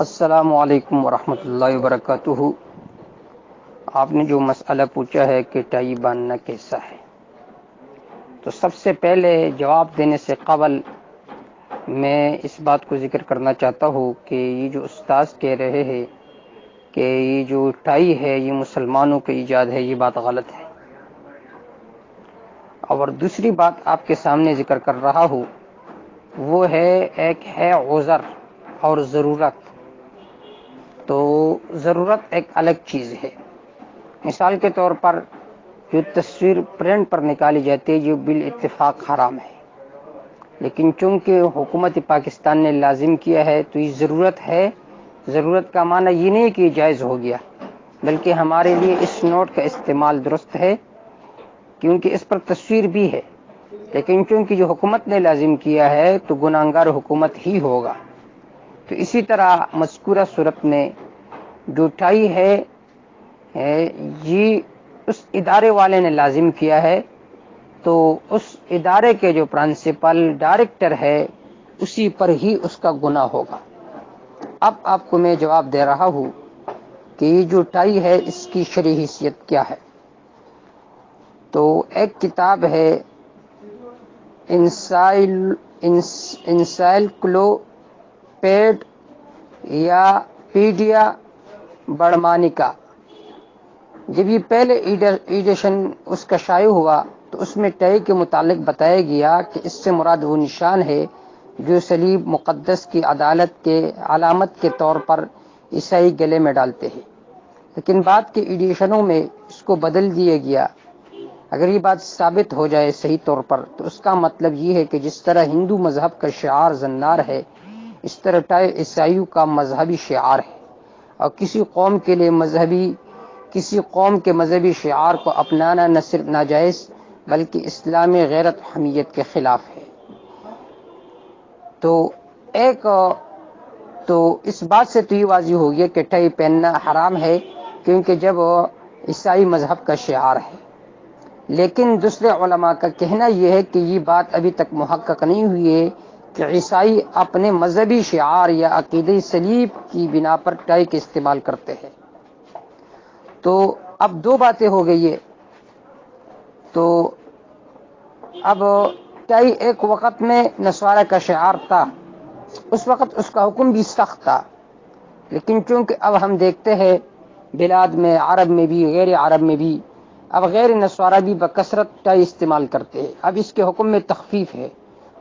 السلام علیکم ورحمۃ اللہ وبرکاتہ۔ آپ نے جو مسئلہ پوچھا ہے کہ ٹائی باندھنا کیسا ہے، تو سب سے پہلے جواب دینے سے قبل میں اس بات کو ذکر کرنا چاہتا ہوں کہ یہ جو استاذ کہہ رہے ہیں کہ یہ جو ٹائی ہے یہ مسلمانوں کی ایجاد ہے، یہ بات غلط ہے۔ اور دوسری بات آپ کے سامنے ذکر کر رہا ہوں وہ ہے ایک ہے عذر اور ضرورت۔ تو ضرورت ایک الگ چیز ہے۔ مثال کے طور پر جو تصویر پرنٹ پر نکالی جاتی ہے یہ بالاتفاق حرام ہے، لیکن چونکہ حکومت پاکستان نے لازم کیا ہے تو یہ ضرورت ہے۔ ضرورت کا معنی یہ نہیں کہ جائز ہو گیا، بلکہ ہمارے لیے اس نوٹ کا استعمال درست ہے کیونکہ اس پر تصویر بھی ہے، لیکن چونکہ جو حکومت نے لازم کیا ہے تو گناہگار حکومت ہی ہوگا۔ تو اسی طرح مذکورہ صورت میں جو ٹائی ہے یہ اس ادارے والے نے لازم کیا ہے، تو اس ادارے کے جو پرنسپل ڈائریکٹر ہے اسی پر ہی اس کا گناہ ہوگا۔ اب آپ کو میں جواب دے رہا ہوں کہ یہ جو ٹائی ہے اس کی شرعی حیثیت کیا ہے۔ تو ایک کتاب ہے انسائکلوپیڈ یا پیڈیا برمانیکا، جب یہ پہلے ایڈیشن اس کا شائع ہوا تو اس میں ٹائی کے متعلق بتایا گیا کہ اس سے مراد وہ نشان ہے جو صلیب مقدس کی عدالت کے علامت کے طور پر عیسائی گلے میں ڈالتے ہیں، لیکن بعد کے ایڈیشنوں میں اس کو بدل دیا گیا۔ اگر یہ بات ثابت ہو جائے صحیح طور پر تو اس کا مطلب یہ ہے کہ جس طرح ہندو مذہب کا شعار زنار ہے، اس طرح ٹائی عیسائیوں کا مذہبی شعار ہے، اور کسی قوم کے مذہبی شعار کو اپنانا نہ صرف ناجائز بلکہ اسلامی غیرت و حمیت کے خلاف ہے۔ تو اس بات سے تو یہ واضح ہو گیا کہ ٹائی پہننا حرام ہے کیونکہ جب عیسائی مذہب کا شعار ہے، لیکن دوسرے علماء کا کہنا یہ ہے کہ یہ بات ابھی تک محقق نہیں ہوئی ہے کہ عیسائی اپنے مذہبی شعار یا عقیدہ صلیب کی بنا پر ٹائی کے استعمال کرتے ہیں۔ تو اب دو باتیں ہو گئی ہے۔ تو اب ٹائی ایک وقت میں نصارہ کا شعار تھا، اس وقت اس کا حکم بھی سخت تھا، لیکن چونکہ اب ہم دیکھتے ہیں بلاد میں عرب میں بھی غیر عرب میں بھی اب غیر نصارہ بھی بکثرت ٹائی استعمال کرتے ہیں۔ اب اس کے حکم میں تخفیف ہے،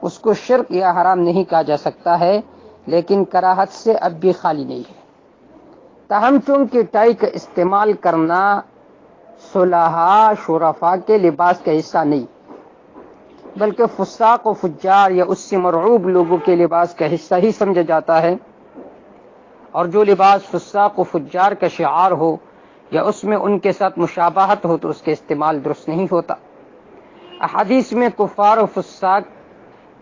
اس کو شرک یا حرام نہیں کہا جا سکتا ہے، لیکن کراہت سے اب بھی خالی نہیں ہے۔ تاہم چونکہ ٹائی کا استعمال کرنا صلحاء شرفاء کے لباس کا حصہ نہیں بلکہ فساق و فجار یا اس سے مرعوب لوگوں کے لباس کا حصہ ہی سمجھا جاتا ہے، اور جو لباس فساق و فجار کا شعار ہو یا اس میں ان کے ساتھ مشابہت ہو تو اس کے استعمال درست نہیں ہوتا۔ احادیث میں کفار و فساق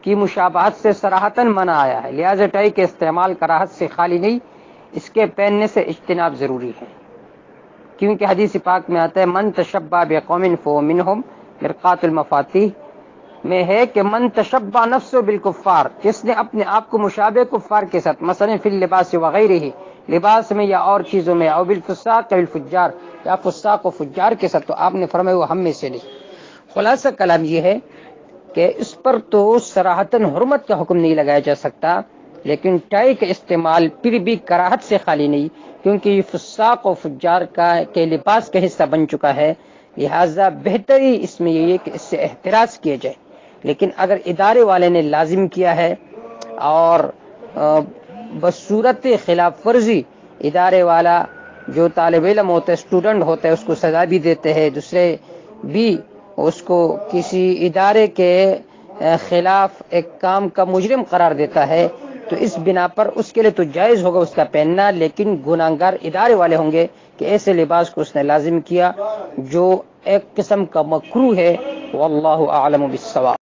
کی مشابہت سے صراحتاً منع آیا ہے، لہذا ٹائی کے استعمال کراہت سے خالی نہیں، اس کے پہننے سے اجتناب ضروری ہے، کیونکہ حدیث پاک میں آتا ہے من تشبہ بقوم فہو منہم، مرقات المفاتیح میں ہے کہ من تشبہ نفسه بالکفار، جس نے اپنے آپ کو مشابہ کفار کے ساتھ مثلا فی اللباس وغیرہ لباس میں یا اور چیزوں میں، او بالفساق بالفجار یا فساق و فجار کے ساتھ، تو آپ نے فرمایا وہ ہم میں سے نہیں۔ خلاصہ کلام یہ ہے کہ اس پر تو صراحتاً حرمت کا حکم نہیں لگایا جا سکتا، لیکن ٹائی کا استعمال پھر بھی کراہت سے خالی نہیں، کیونکہ یہ فساق و فجار کے لباس کا حصہ بن چکا ہے، لہذا بہتری اس میں یہ ہے کہ اس سے احتراز کیا جائے۔ لیکن اگر ادارے والے نے لازم کیا ہے اور بصورت خلاف ورزی ادارے والا جو طالب علم ہوتا ہے، اسٹوڈنٹ ہوتا ہے، اس کو سزا بھی دیتے ہیں، دوسرے بھی اس کو کسی ادارے کے خلاف ایک کام کا مجرم قرار دیتا ہے، تو اس بنا پر اس کے لیے تو جائز ہوگا اس کا پہننا، لیکن گناہگار ادارے والے ہوں گے کہ ایسے لباس کو اس نے لازم کیا جو ایک قسم کا مکروہ ہے۔ واللہ اعلم بالصواب۔